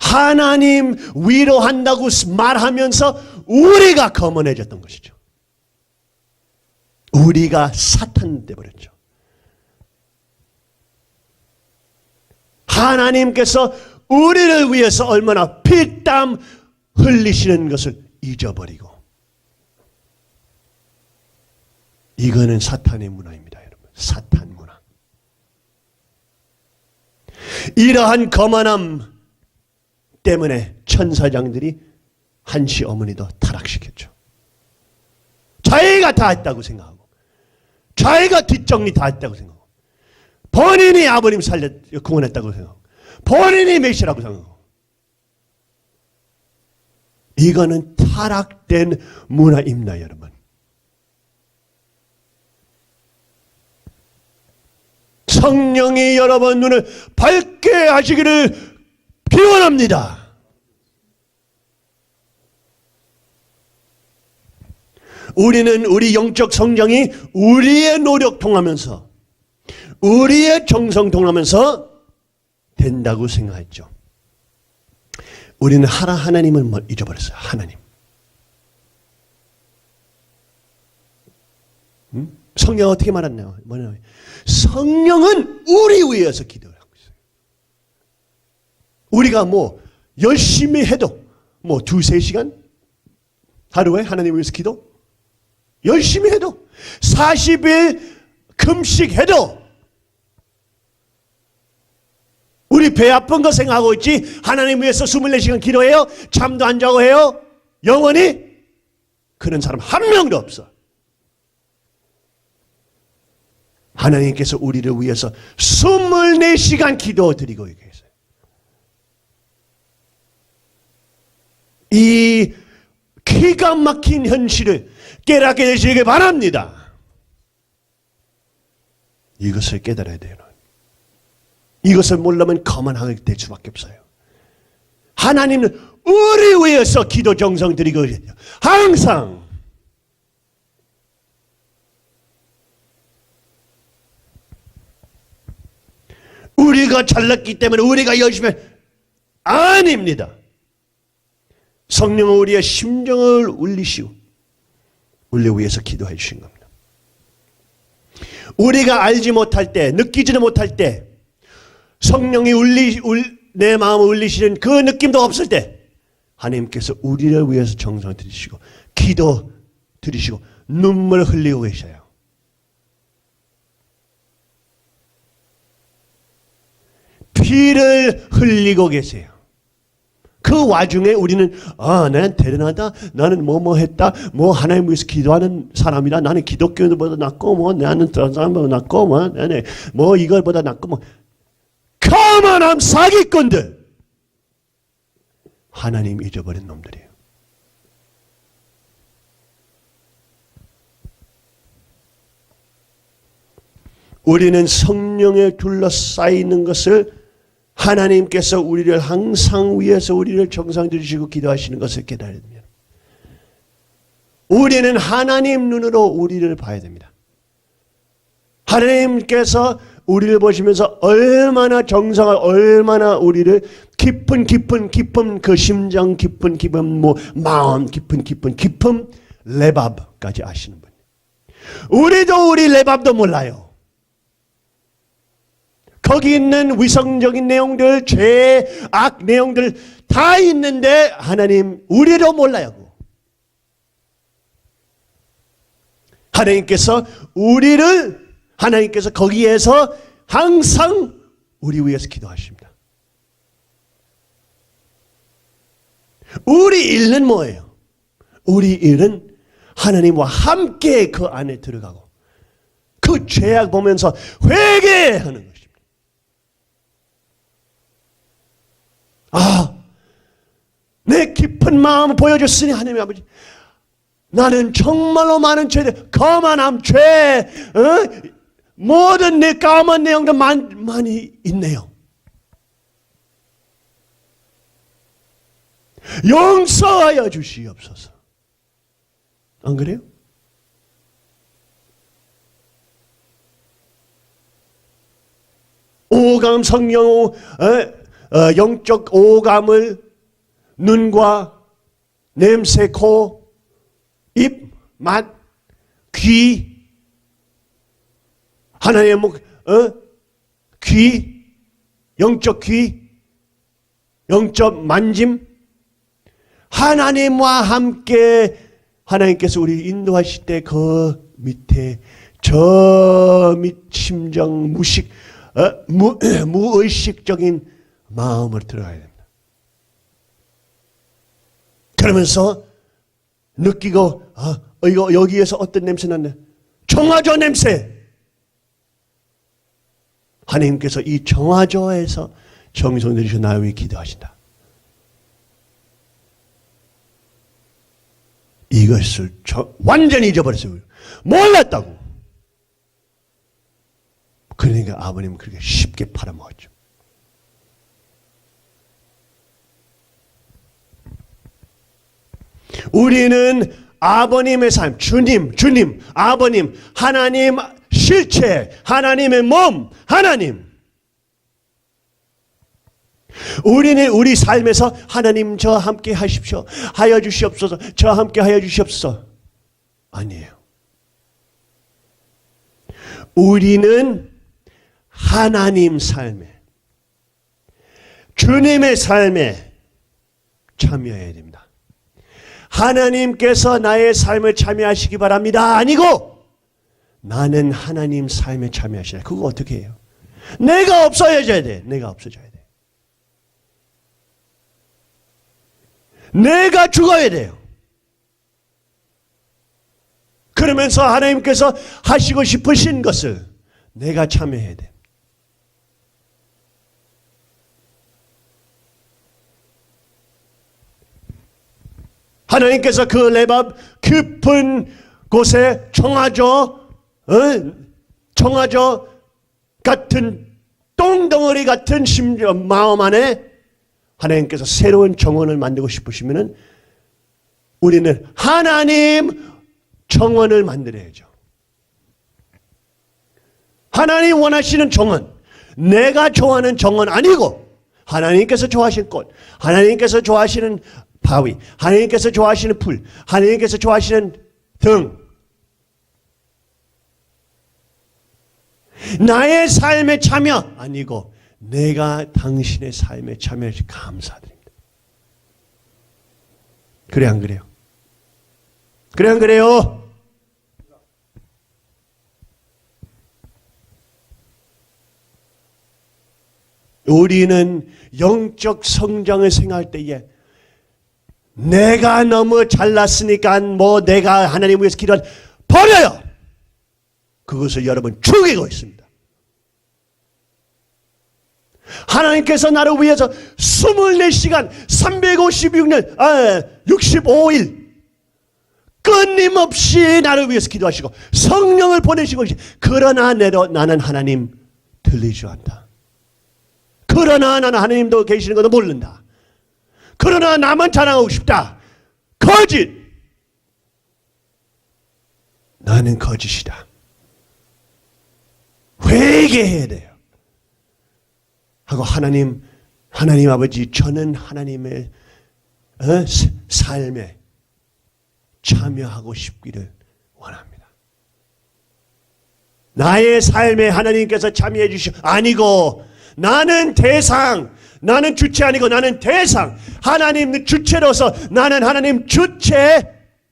하나님 위로한다고 말하면서 우리가 거만해졌던 것이죠. 우리가 사탄 돼버렸죠. 하나님께서 우리를 위해서 얼마나 피땀 흘리시는 것을 잊어버리고. 이거는 사탄의 문화입니다, 여러분. 사탄 문화. 이러한 거만함 때문에 천사장들이 한시 어머니도 타락시켰죠. 자기가 다 했다고 생각하고 자기가 뒷정리 다 했다고 생각하고 본인이 아버님 구원했다고 생각하고 본인이 메시라고 생각하고 이거는 타락된 문화입니다, 여러분. 성령이 여러분 눈을 밝게 하시기를 기원합니다. 우리는 우리 영적 성장이 우리의 노력 통하면서 우리의 정성 통하면서 된다고 생각했죠. 우리는 하나님을 잊어버렸어요. 하나님. 성령은 어떻게 말했나요? 뭐냐면 성령은 우리 위해서 기도를 하고 있어요. 우리가 뭐 열심히 해도 뭐 2-3시간 하루에 하나님 위해서 기도 열심히 해도 40일 금식해도 우리 배 아픈 거 생각하고 있지 하나님 위해서 24시간 기도해요? 잠도 안 자고 해요? 영원히? 그런 사람 한 명도 없어. 하나님께서 우리를 위해서 24시간 기도 드리고 계세요. 이 기가 막힌 현실을 깨닫게 되시길 바랍니다. 이것을 깨달아야 돼요. 이것을 모르면 거만하게 될 수밖에 없어요. 하나님은 우리 위해서 기도 정성 드리고 계세요. 항상. 우리가 잘났기 때문에 우리가 열심히 아닙니다. 성령은 우리의 심정을 울리시고 우리 위해서 기도해 주신 겁니다. 우리가 알지 못할 때, 느끼지도 못할 때, 성령이 내 마음을 울리시는 그 느낌도 없을 때 하나님께서 우리를 위해서 정성 들이시고 기도 들이시고 눈물 흘리고 계셔요. 피를 흘리고 계세요. 그 와중에 우리는 나는 대단하다. 나는 뭐 했다. 뭐 하나님 위해서 기도하는 사람이다. 나는 기독교보다 낫고 뭐 나는 다른 사람보다 낫고 뭐 이걸보다 낫고 뭐 거만한 사기꾼들. 하나님 잊어버린 놈들이에요. 우리는 성령에 둘러싸이는 것을 하나님께서 우리를 항상 위해서 우리를 정상 들이시고 기도하시는 것을 깨달아야 됩니다. 우리는 하나님 눈으로 우리를 봐야 됩니다. 하나님께서 우리를 보시면서 얼마나 정성을 얼마나 우리를 깊은 그 심정 깊은 뭐 마음 깊은 레밥까지 아시는 분. 우리도 우리 레밥도 몰라요. 거기 있는 위성적인 내용들, 죄악 내용들 다 있는데 하나님 우리도 몰라요. 하나님께서 거기에서 항상 우리 위해서 기도하십니다. 우리 일은 뭐예요? 우리 일은 하나님과 함께 그 안에 들어가고 그 죄악 보면서 회개하는 것입니다. 내 깊은 마음을 보여줬으니 하나님 아버지 나는 정말로 많은 죄들 거만함 죄 모든 내 까만 내용도 많이 있네요. 용서하여 주시옵소서. 안 그래요? 오감 성령 영적 오감을 눈과 냄새, 코, 입, 맛, 귀, 하나님의 귀, 영적 귀, 영적 만짐, 하나님과 함께 하나님께서 우리 인도하실 때 그 밑에 저 심정 무의식적인 마음으로 들어가야 됩니다. 그러면서 느끼고 이거 여기에서 어떤 냄새 났네. 정화조 냄새. 하나님께서 이 정화조에서 정성 들이셔 나를 위해 기도하신다. 이것을 완전히 잊어버렸어요. 몰랐다고. 그러니까 아버님은 그렇게 쉽게 팔아먹었죠. 우리는 아버님의 삶, 주님, 아버님, 하나님 실체, 하나님의 몸, 하나님. 우리는 우리 삶에서 하나님 저 함께 하십시오. 하여 주시옵소서. 저 함께 하여 주시옵소서. 아니에요. 우리는 하나님 삶에, 주님의 삶에 참여해야 됩니다. 하나님께서 나의 삶을 참여하시기 바랍니다. 아니고 나는 하나님 삶에 참여하시라. 그거 어떻게 해요? 내가 없어져야 돼. 내가 없어져야 돼. 내가 죽어야 돼요. 그러면서 하나님께서 하시고 싶으신 것을 내가 참여해야 돼. 하나님께서 그 레밥 깊은 곳에 청아조 같은 똥덩어리 같은 심정 마음 안에 하나님께서 새로운 정원을 만들고 싶으시면은 우리는 하나님 정원을 만들어야죠. 하나님 원하시는 정원, 내가 좋아하는 정원 아니고 하나님께서 좋아하시는 꽃, 하나님께서 좋아하시는 바위, 하나님께서 좋아하시는 풀, 하나님께서 좋아하시는 등, 나의 삶에 참여 아니고 내가 당신의 삶에 참여해서 감사드립니다. 그래 안 그래요? 그래 안 그래요? 우리는 영적 성장을 생각할 때에 내가 너무 잘났으니까 뭐 내가 하나님 위해서 기도할 버려요. 그것을 여러분 죽이고 있습니다. 하나님께서 나를 위해서 24시간 356년 65일 끊임없이 나를 위해서 기도하시고 성령을 보내시고 그러나 나는 하나님 들리지 않다. 그러나 나는 하나님도 계시는 것도 모른다. 그러나 나만 자랑하고 싶다. 거짓. 나는 거짓이다. 회개해야 돼요. 하고 하나님 아버지 저는 하나님의 삶에 참여하고 싶기를 원합니다. 나의 삶에 하나님께서 참여해 주시오. 아니고 나는 대상, 나는 주체 아니고 나는 대상. 하나님 주체로서 나는 하나님 주체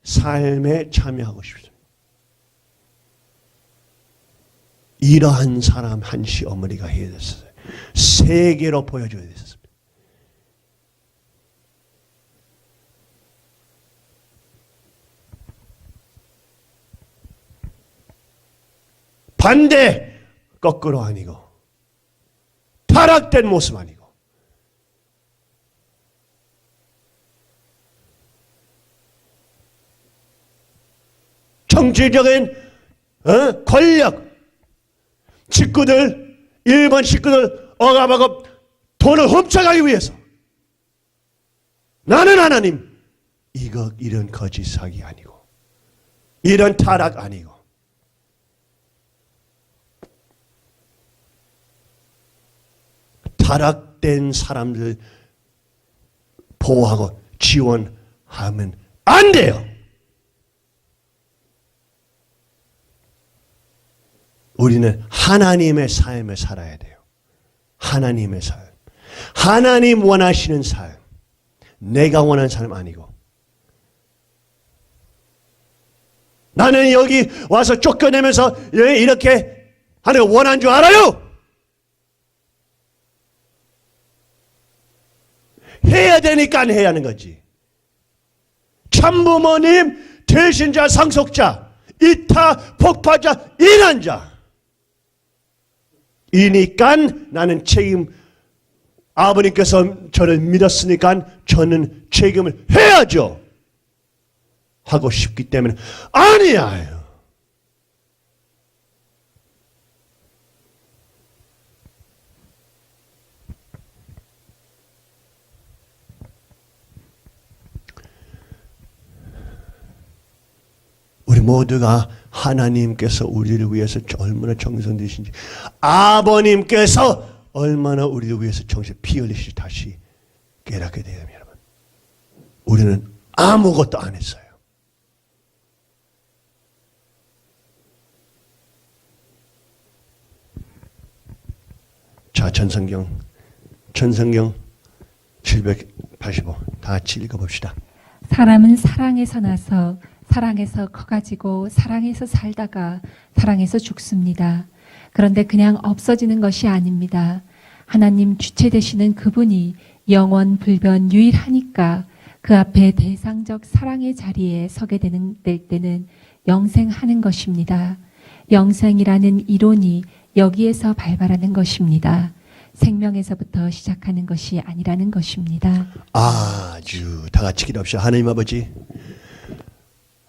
삶에 참여하고 싶습니다. 이러한 사람 한시 어머니가 해야 됐어요. 세계로 보여줘야 됐습니다. 반대, 거꾸로 아니고 타락된 모습 아니고 정치적인 권력 식구들 일반 식구들 억압하고 돈을 훔쳐가기 위해서 나는 하나님 이런 거짓 사기 아니고 이런 타락 아니고 타락된 사람들 보호하고 지원하면 안 돼요. 우리는 하나님의 삶을 살아야 돼요. 하나님의 삶. 하나님 원하시는 삶. 내가 원하는 삶 아니고. 나는 여기 와서 쫓겨내면서 이렇게 하는 거 원한 줄 알아요? 해야 되니까 해야 하는 거지. 참부모님, 대신자, 상속자, 이타, 폭파자, 인한자. 이니까 나는 책임, 아버님께서 저를 믿었으니까 저는 책임을 해야죠. 하고 싶기 때문에 아니야. 우리 모두가 하나님께서 우리를 위해서 얼마나 정성 들이신지 아버님께서 얼마나 우리를 위해서 정성 피 흘리시 다시 깨닫게 돼요. 여러분. 우리는 아무것도 안 했어요. 자, 전성경 785 다 같이 읽어봅시다. 사람은 사랑에서 나서 사랑에서 커가지고 사랑에서 살다가 사랑에서 죽습니다. 그런데 그냥 없어지는 것이 아닙니다. 하나님 주체 되시는 그분이 영원 불변 유일하니까 그 앞에 대상적 사랑의 자리에 서게 될 때는 영생하는 것입니다. 영생이라는 이론이 여기에서 발발하는 것입니다. 생명에서부터 시작하는 것이 아니라는 것입니다. 아주 다 같이 기도합시다. 하나님 아버지,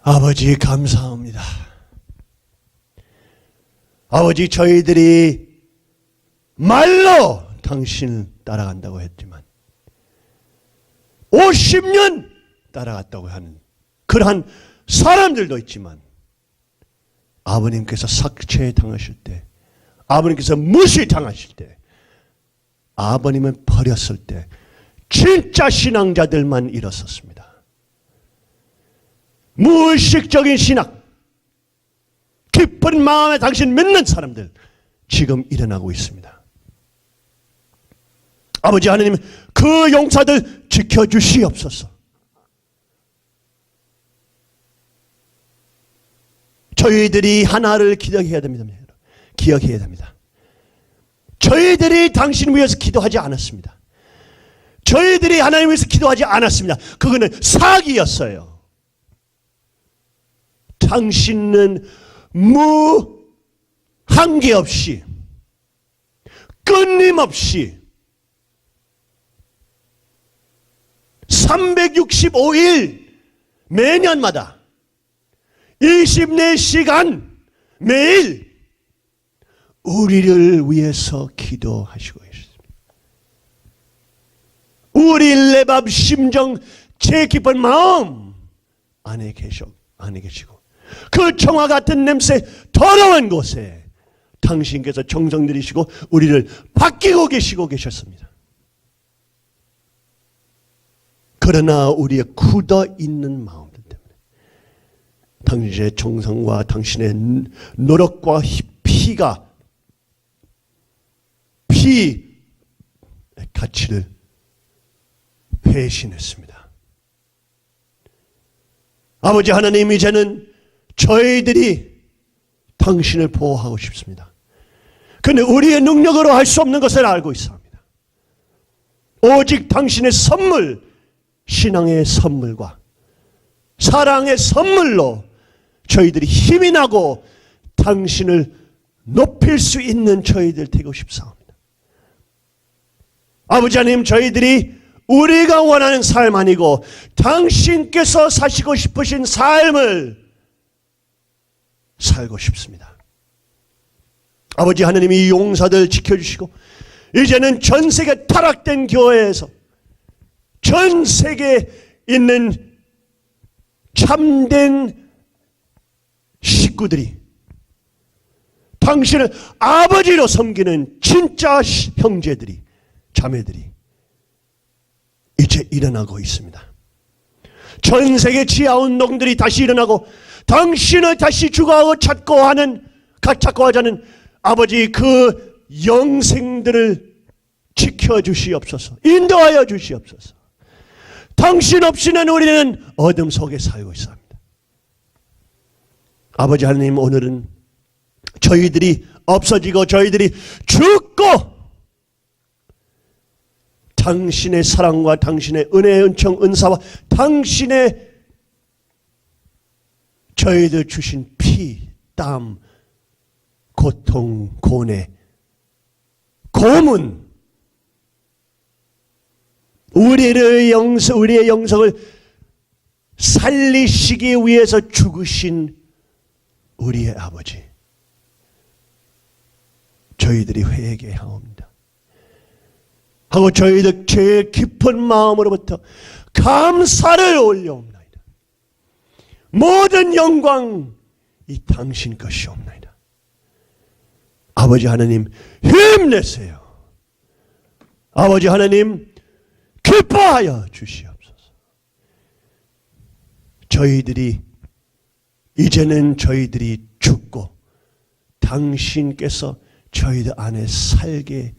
아버지 감사합니다. 아버지 저희들이 말로 당신을 따라간다고 했지만 50년 따라갔다고 하는 그러한 사람들도 있지만 아버님께서 삭제당하실 때 아버님께서 무시당하실 때 아버님을 버렸을 때 진짜 신앙자들만 일어섰습니다. 무의식적인 신앙, 깊은 마음에 당신 믿는 사람들 지금 일어나고 있습니다. 아버지 하나님, 그 용사들 지켜주시옵소서. 저희들이 하나를 기억해야 됩니다. 기억해야 됩니다. 저희들이 당신 위해서 기도하지 않았습니다. 저희들이 하나님 위해서 기도하지 않았습니다. 그거는 사기였어요. 당신은 한계 없이, 끊임없이 365일 매년마다 24시간 매일 우리를 위해서 기도하시고 계십니다. 우리 내 맘 심정 제 깊은 마음 안에 계시고 그 청아 같은 냄새 더러운 곳에 당신께서 정성 들이시고 우리를 바뀌고 계셨습니다. 그러나 우리의 굳어있는 마음들 때문에 당신의 정성과 당신의 노력과 피의 가치를 배신했습니다. 아버지 하나님, 이제는 저희들이 당신을 보호하고 싶습니다. 그런데 우리의 능력으로 할 수 없는 것을 알고 있습니다. 오직 당신의 선물, 신앙의 선물과 사랑의 선물로 저희들이 힘이 나고 당신을 높일 수 있는 저희들 되고 싶사옵니다. 아버지 하나님, 저희들이 우리가 원하는 삶 아니고 당신께서 사시고 싶으신 삶을 살고 싶습니다. 아버지 하나님, 이 용사들 지켜주시고 이제는 전 세계 타락된 교회에서 전 세계에 있는 참된 식구들이 당신을 아버지로 섬기는 진짜 형제들이, 자매들이 이제 일어나고 있습니다. 전 세계 지하운동들이 다시 일어나고 당신을 다시 주거하고 찾고 하자는 아버지 그 영생들을 지켜주시옵소서. 인도하여 주시옵소서. 당신 없이는 우리는 어둠 속에 살고 있습니다. 아버지 하나님, 오늘은 저희들이 없어지고 저희들이 죽고 당신의 사랑과 당신의 은혜, 은총, 은사와 당신의 저희들 주신 피, 땀, 고통, 고뇌, 고문, 우리의 영성을 살리시기 위해서 죽으신 우리의 아버지, 저희들이 회개하옵니다. 하고 저희들 제일 깊은 마음으로부터 감사를 올려옵나이다. 모든 영광 이 당신 것이옵나이다. 아버지 하나님, 힘내세요. 아버지 하나님, 기뻐하여 주시옵소서. 이제는 저희들이 죽고 당신께서 저희들 안에 살게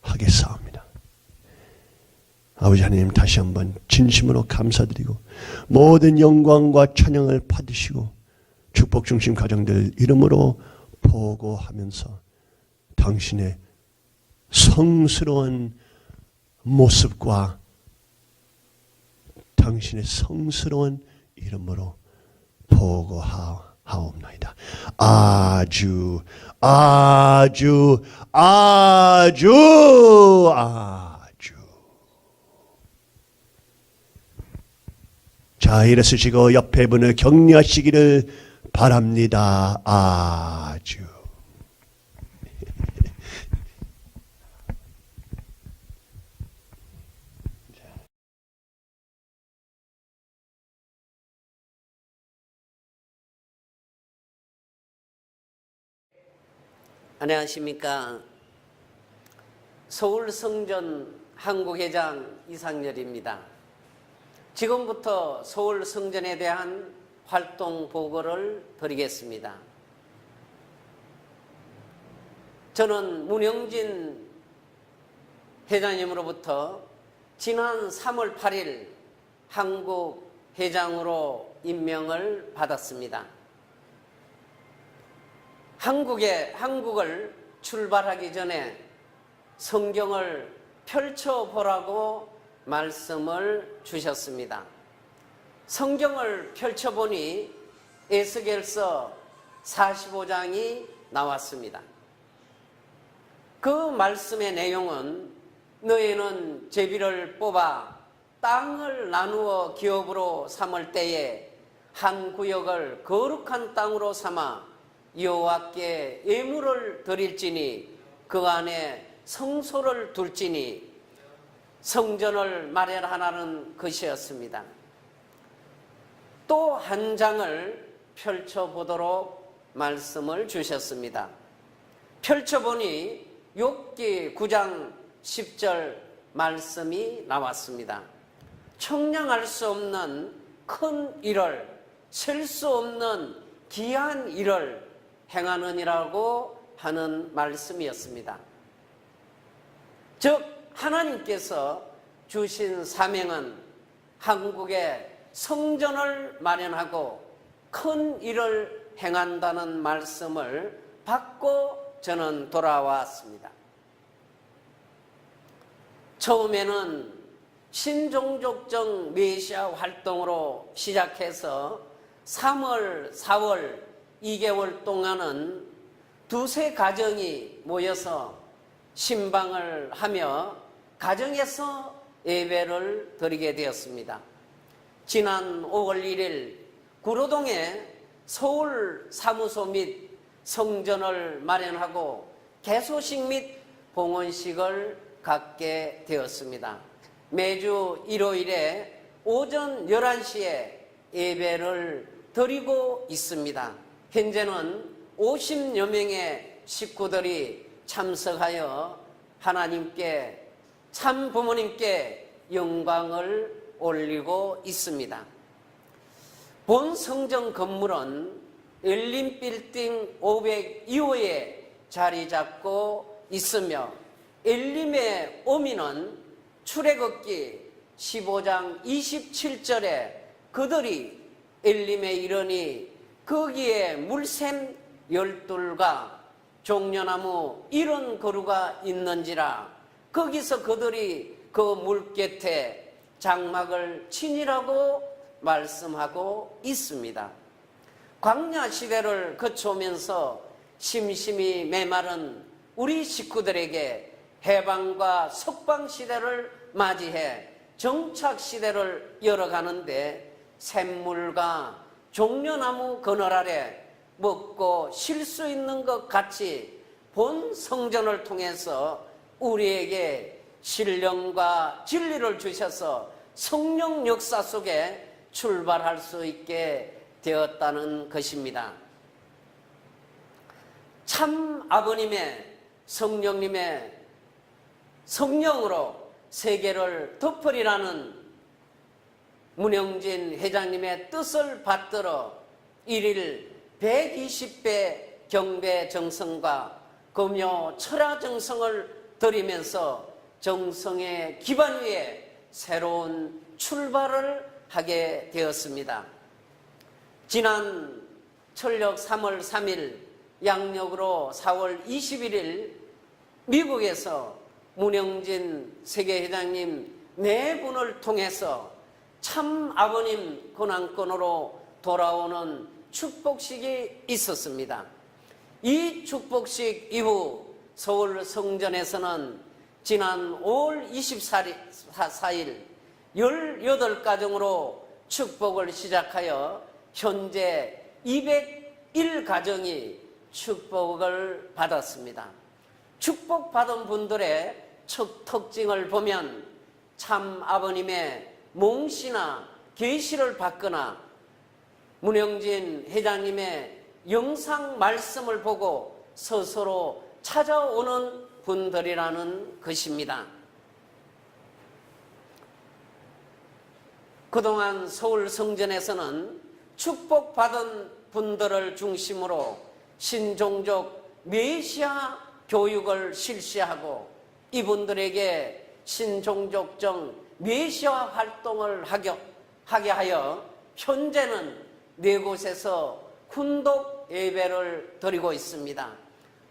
하겠사옵니다. 아버지 하나님, 다시 한번 진심으로 감사드리고 모든 영광과 찬양을 받으시고 축복 중심 가정들 이름으로 보고하면서 당신의 성스러운 모습과 당신의 성스러운 이름으로 보고하옵나이다. 아주 아주 아주 아주. 자, 일어서시고 옆에 분을 격려하시기를 바랍니다. 아주. 안녕하십니까. 서울성전 한국회장 이상열입니다. 지금부터 서울성전에 대한 활동 보고를 드리겠습니다. 저는 문영진 회장님으로부터 지난 3월 8일 한국회장으로 임명을 받았습니다. 한국을 출발하기 전에 성경을 펼쳐보라고 말씀을 주셨습니다. 성경을 펼쳐보니 에스겔서 45장이 나왔습니다. 그 말씀의 내용은 너희는 제비를 뽑아 땅을 나누어 기업으로 삼을 때에 한 구역을 거룩한 땅으로 삼아 여호와께 예물을 드릴지니 그 안에 성소를 둘지니 성전을 마련하라는 것이었습니다. 또 한 장을 펼쳐보도록 말씀을 주셨습니다. 펼쳐보니 욥기 9장 10절 말씀이 나왔습니다. 청량할 수 없는 큰 일을, 셀 수 없는 귀한 일을 행하느니라고 하는 말씀이었습니다. 즉 하나님께서 주신 사명은 한국에 성전을 마련하고 큰 일을 행한다는 말씀을 받고 저는 돌아왔습니다. 처음에는 신종족적 메시아 활동으로 시작해서 3월, 4월 2개월 동안은 두세 가정이 모여서 신방을 하며 가정에서 예배를 드리게 되었습니다. 지난 5월 1일 구로동에 서울 사무소 및 성전을 마련하고 개소식 및 봉헌식을 갖게 되었습니다. 매주 일요일에 오전 11시에 예배를 드리고 있습니다. 현재는 50여 명의 식구들이 참석하여 하나님께, 참 부모님께 영광을 올리고 있습니다. 본 성전 건물은 엘림빌딩 502호에 자리 잡고 있으며 엘림의 어미는 출애굽기 15장 27절에 그들이 엘림에 이르니 거기에 물샘 12과 종려나무 70그루가 있는지라 거기서 그들이 그 물곁에 장막을 치니라고 말씀하고 있습니다. 광야 시대를 거쳐오면서 심심히 메마른 우리 식구들에게 해방과 석방 시대를 맞이해 정착 시대를 열어가는데 샘물과 종려나무 그늘 아래 먹고 쉴 수 있는 것 같이 본 성전을 통해서 우리에게 신령과 진리를 주셔서 성령 역사 속에 출발할 수 있게 되었다는 것입니다. 참 아버님의 성령님의 성령으로 세계를 덮으리라는 문영진 회장님의 뜻을 받들어 1일 120배 경배 정성과 금요 철야 정성을 드리면서 정성의 기반 위에 새로운 출발을 하게 되었습니다. 지난 철력 3월 3일, 양력으로 4월 21일 미국에서 문영진 세계회장님 네 분을 통해서 참 아버님 권한권으로 돌아오는 축복식이 있었습니다. 이 축복식 이후 서울 성전에서는 지난 5월 24일 18가정으로 축복을 시작하여 현재 201가정이 축복을 받았습니다. 축복받은 분들의 특징을 보면 참 아버님의 몽시나 계시를 받거나 문영진 회장님의 영상 말씀을 보고 스스로 찾아오는 분들이라는 것입니다. 그동안 서울 성전에서는 축복받은 분들을 중심으로 신종족 메시아 교육을 실시하고 이분들에게 신종족적 메시아 활동을 하게 하여 현재는 4곳에서 훈독 예배를 드리고 있습니다.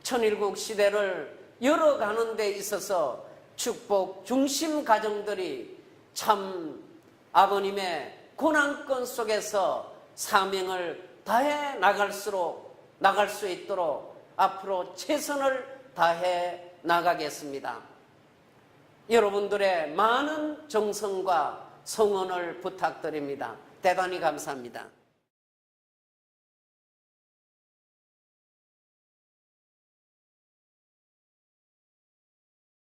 천일국 시대를 열어가는 데 있어서 축복 중심 가정들이 참 아버님의 고난권 속에서 사명을 다해 나갈 수 있도록 앞으로 최선을 다해 나가겠습니다. 여러분들의 많은 정성과 성원을 부탁드립니다. 대단히 감사합니다.